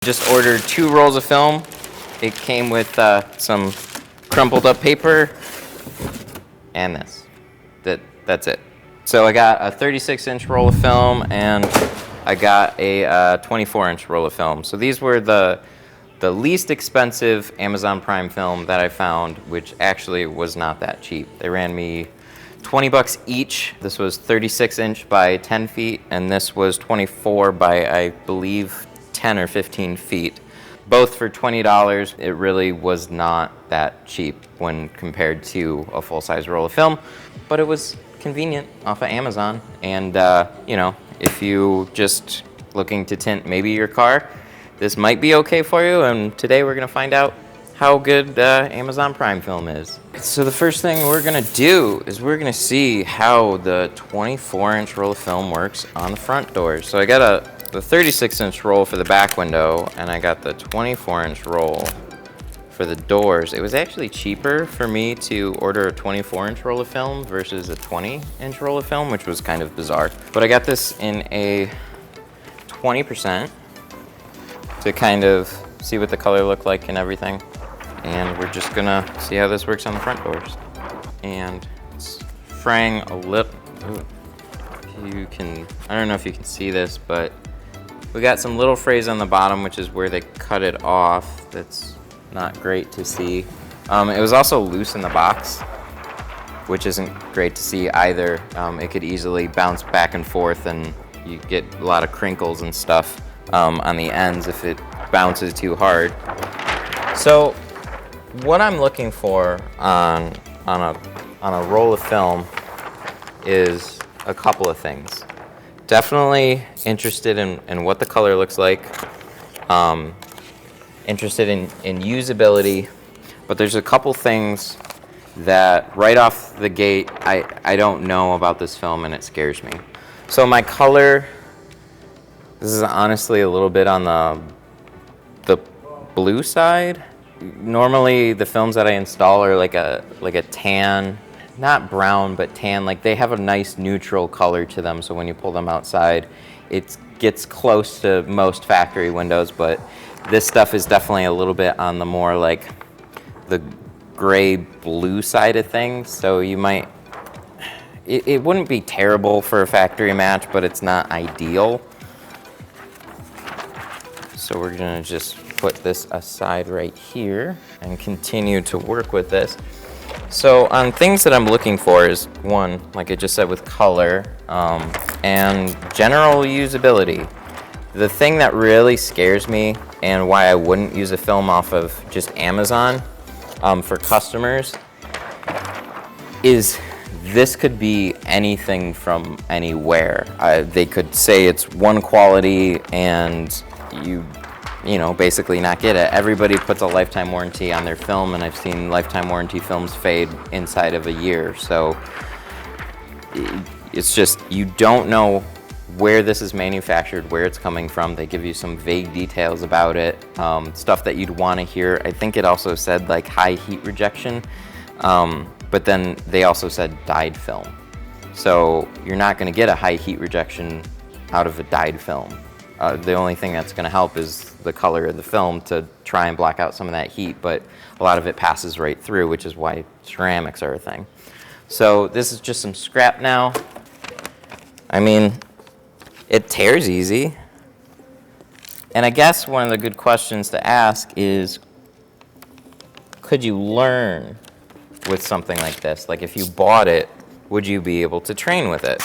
Just ordered 2 rolls of film. It came with some crumpled up paper and this. That's it. So I got a 36-inch roll of film and I got a 24-inch roll of film. So these were the least expensive Amazon Prime film that I found, which actually was not that cheap. They ran me $20 each. This was 36-inch by 10 feet, and this was 24 by, I believe, 10 or 15 feet. Both for $20. It really was not that cheap when compared to a full-size roll of film, but it was convenient off of Amazon. And you know, if you just looking to tint maybe your car, this might be okay for you. And today we're gonna find out how good Amazon Prime film is. So the first thing we're gonna do is we're gonna see how the 24-inch roll of film works on the front doors. So I got the 36-inch roll for the back window, and I got the 24-inch roll for the doors. It was actually cheaper for me to order a 24-inch roll of film versus a 20-inch roll of film, which was kind of bizarre. But I got this in a 20% to kind of see what the color looked like and everything. And we're just gonna see how this works on the front doors. And it's fraying a little. You can, I don't know if you can see this, but we got some little frays on the bottom, which is where they cut it off. That's not great to see. It was also loose in the box, which isn't great to see either. It could easily bounce back and forth, and you get a lot of crinkles and stuff on the ends if it bounces too hard. So what I'm looking for on a roll of film is a couple of things. Definitely interested in what the color looks like, interested in usability, but there's a couple things that right off the gate I don't know about this film, and it scares me. So my color, this is honestly a little bit on the blue side. Normally the films that I install are like a tan, not brown, but tan. Like, they have a nice neutral color to them, so when you pull them outside, it gets close to most factory windows, but this stuff is definitely a little bit on the more like the gray blue side of things. So you might, it wouldn't be terrible for a factory match, but it's not ideal. So we're gonna just put this aside right here and continue to work with this. So on things that I'm looking for is, one, like I just said, with color and general usability. The thing that really scares me and why I wouldn't use a film off of just Amazon for customers is this could be anything from anywhere. They could say it's one quality and you know, basically not get it. Everybody puts a lifetime warranty on their film, and I've seen lifetime warranty films fade inside of a year. So it's just, you don't know where this is manufactured, where it's coming from. They give you some vague details about it, stuff that you'd want to hear. I think it also said like high heat rejection, but then they also said dyed film. So you're not going to get a high heat rejection out of a dyed film. The only thing that's going to help is the color of the film to try and block out some of that heat, but a lot of it passes right through, which is why ceramics are a thing. So this is just some scrap now. I mean, it tears easy. And I guess one of the good questions to ask is, could you learn with something like this? Like, if you bought it, would you be able to train with it?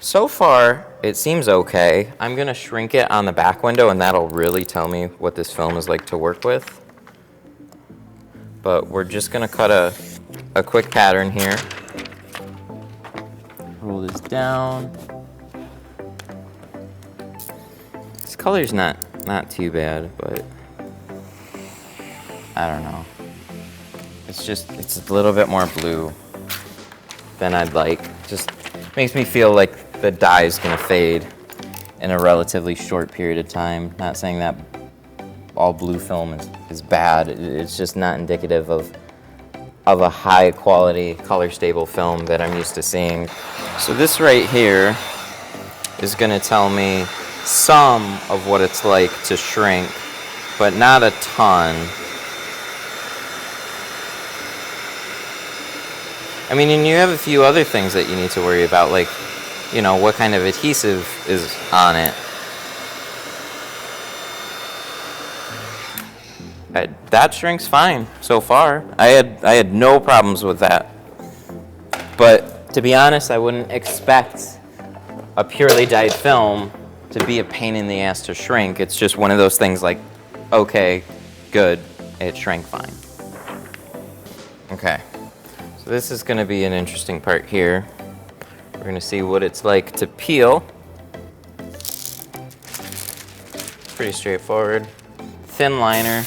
So far, it seems okay. I'm gonna shrink it on the back window, and that'll really tell me what this film is like to work with. But we're just gonna cut a quick pattern here. Roll this down. This color's not too bad, but I don't know. It's a little bit more blue than I'd like. Just makes me feel like the dye is going to fade in a relatively short period of time. Not saying that all blue film is bad. It's just not indicative of a high quality color stable film that I'm used to seeing. So this right here is going to tell me some of what it's like to shrink, but not a ton. I mean, and you have a few other things that you need to worry about, like, you know, what kind of adhesive is on it. That shrinks fine so far. I had no problems with that. But to be honest, I wouldn't expect a purely dyed film to be a pain in the ass to shrink. It's just one of those things like, okay, good, it shrank fine. Okay, so this is gonna be an interesting part here. We're gonna see what it's like to peel. Pretty straightforward. Thin liner.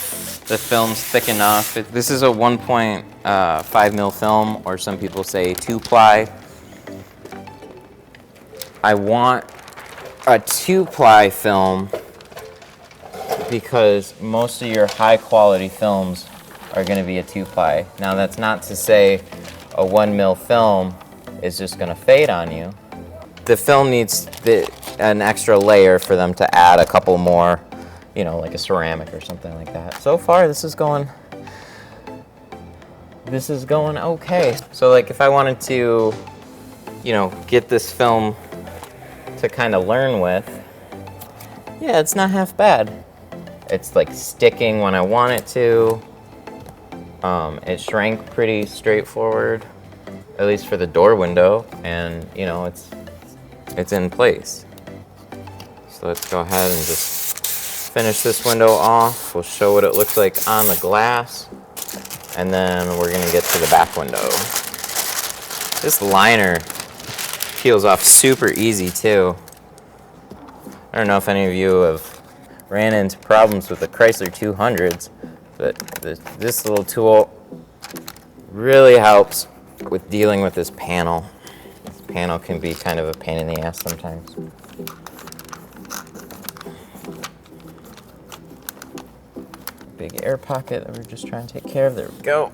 The film's thick enough. This is a 1.5 mil film, or some people say 2-ply. I want a 2-ply film because most of your high quality films are going to be a 2-ply. Now that's not to say a 1 mil film is just going to fade on you. The film needs an extra layer for them to add a couple more, you know, like a ceramic or something like that. So far, this is going okay. So like if I wanted to, you know, get this film to kind of learn with, yeah, it's not half bad. It's like sticking when I want it to. It shrank pretty straightforward, at least for the door window, and you know, it's in place. So let's go ahead and just finish this window off. We'll show what it looks like on the glass, and then we're gonna get to the back window. This liner peels off super easy too. I don't know if any of you have ran into problems with the Chrysler 200s, but this little tool really helps with dealing with this panel. This panel can be kind of a pain in the ass sometimes. Big air pocket that we're just trying to take care of. There we go.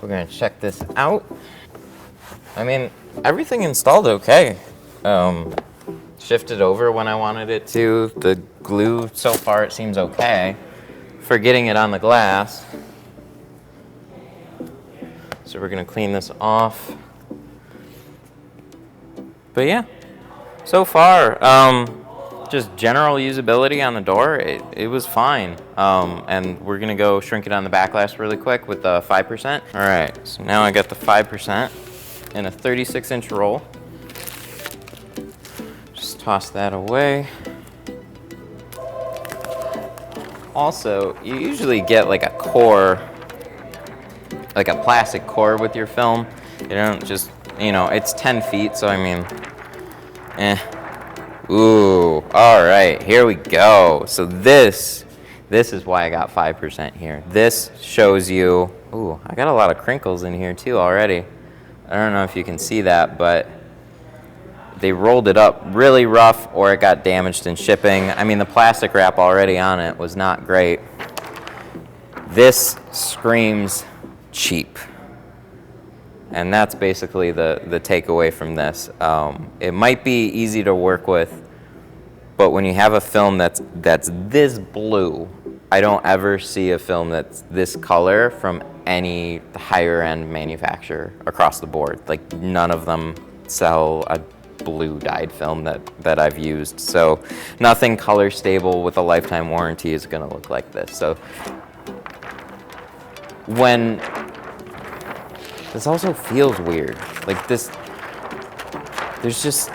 We're gonna check this out. I mean, everything installed okay. Shifted over when I wanted it to. The glue, so far it seems okay for getting it on the glass. So we're gonna clean this off. But yeah, so far, just general usability on the door, it was fine. And we're gonna go shrink it on the back glass really quick with the 5%. All right, so now I got the 5% in a 36-inch roll. Just toss that away. Also, you usually get like a core, like a plastic core with your film. You don't just, you know, it's 10 feet, so I mean, Ooh, all right, here we go. So this is why I got 5% here. This shows you, ooh, I got a lot of crinkles in here too already. I don't know if you can see that, but they rolled it up really rough or it got damaged in shipping. I mean, the plastic wrap already on it was not great. This screams cheap. And that's basically the takeaway from this. It might be easy to work with, but when you have a film that's this blue, I don't ever see a film that's this color from any higher end manufacturer across the board. Like none of them sell a blue dyed film that I've used. So nothing color stable with a lifetime warranty is gonna look like this. So when this also feels weird. Like this, there's just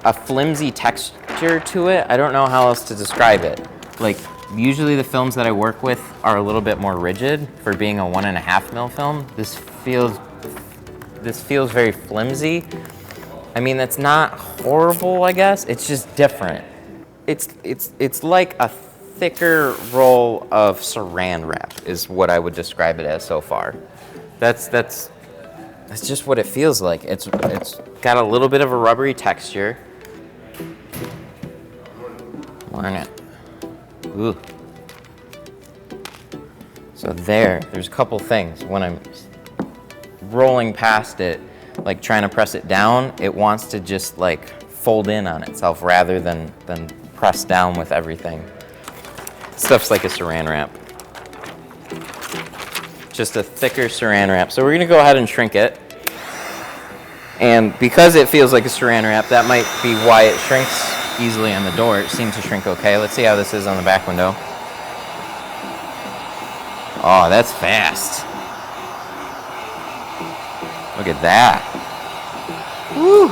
a flimsy texture to it. I don't know how else to describe it. Like usually the films that I work with are a little bit more rigid for being a 1.5 mil film. This feels very flimsy. I mean, that's not horrible, I guess. It's just different. It's like a thicker roll of saran wrap is what I would describe it as so far. That's just what it feels like. It's got a little bit of a rubbery texture. Learn it. Ooh. So there's a couple things when I'm rolling past it. like trying to press it down, it wants to just like fold in on itself rather than press down with everything. Stuff's like a saran wrap. Just a thicker saran wrap. So we're gonna go ahead and shrink it. And because it feels like a saran wrap, that might be why it shrinks easily on the door. It seems to shrink okay. Let's see how this is on the back window. Oh, that's fast. Look at that. Woo!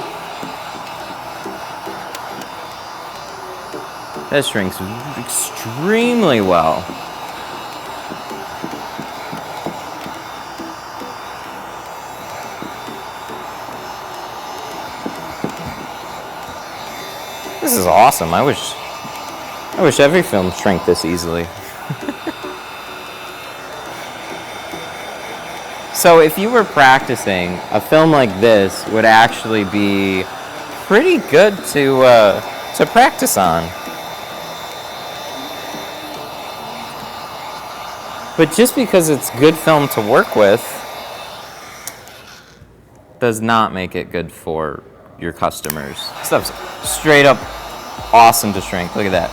That shrinks extremely well. This is awesome. I wish every film shrank this easily. So if you were practicing, a film like this would actually be pretty good to practice on. But just because it's good film to work with does not make it good for your customers. Stuff's straight up awesome to shrink. Look at that.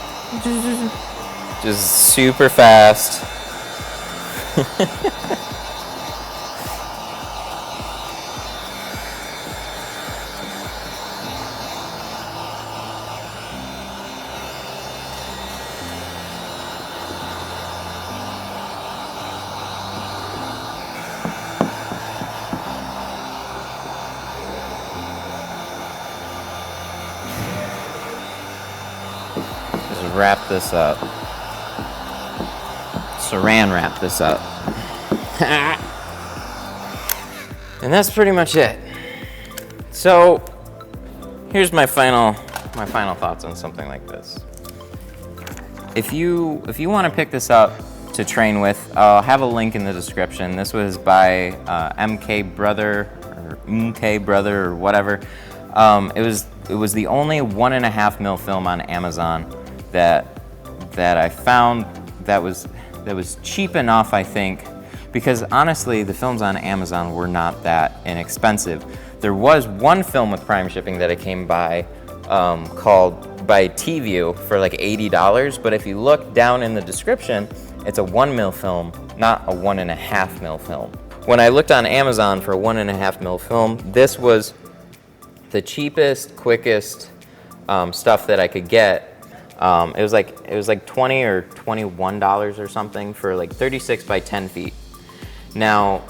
Just super fast. Wrap this up. Saran wrap this up. And that's pretty much it. So here's my final thoughts on something like this. If you want to pick this up to train with, I'll have a link in the description. This was by MK Brother or whatever. It was the only 1.5 mil film on Amazon that I found that was cheap enough, I think, because honestly the films on Amazon were not that inexpensive. There was one film with Prime shipping that I came by called by T-View for like $80, but if you look down in the description, it's a 1 mil film, not a 1.5 mil film. When I looked on Amazon for a 1.5 mil film, this was the cheapest, quickest stuff that I could get. It was like $20 or $21 or something for like 36 by 10 feet. Now,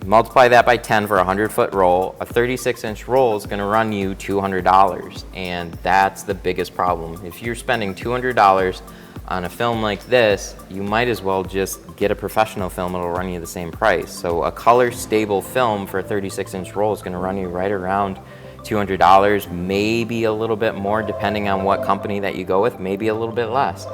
multiply that by 10 for a 100-foot roll. A 36-inch roll is going to run you $200, and that's the biggest problem. If you're spending $200 on a film like this, you might as well just get a professional film. It'll run you the same price. So a color stable film for a 36-inch roll is going to run you right around $200, maybe a little bit more depending on what company that you go with, maybe a little bit less.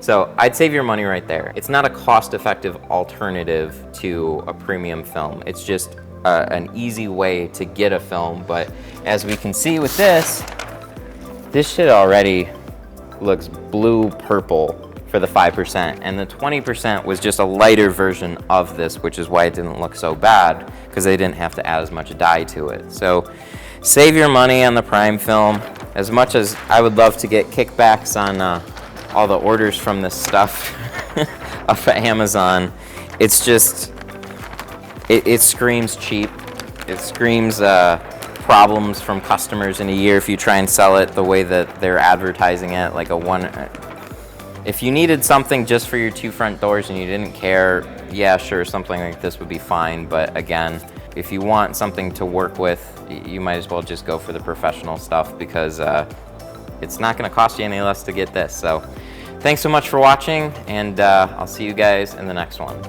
So I'd save your money right there. It's not a cost-effective alternative to a premium film. It's just an easy way to get a film, but as we can see with this shit already looks blue-purple for the 5%, and the 20% was just a lighter version of this, which is why it didn't look so bad, because they didn't have to add as much dye to it. So save your money on the Prime film. As much as I would love to get kickbacks on all the orders from this stuff off of Amazon, it's just, it screams cheap. It screams problems from customers in a year if you try and sell it the way that they're advertising it, like if you needed something just for your 2 front doors and you didn't care, yeah, sure, something like this would be fine, but again, if you want something to work with, you might as well just go for the professional stuff, because it's not going to cost you any less to get this. So thanks so much for watching, and I'll see you guys in the next one.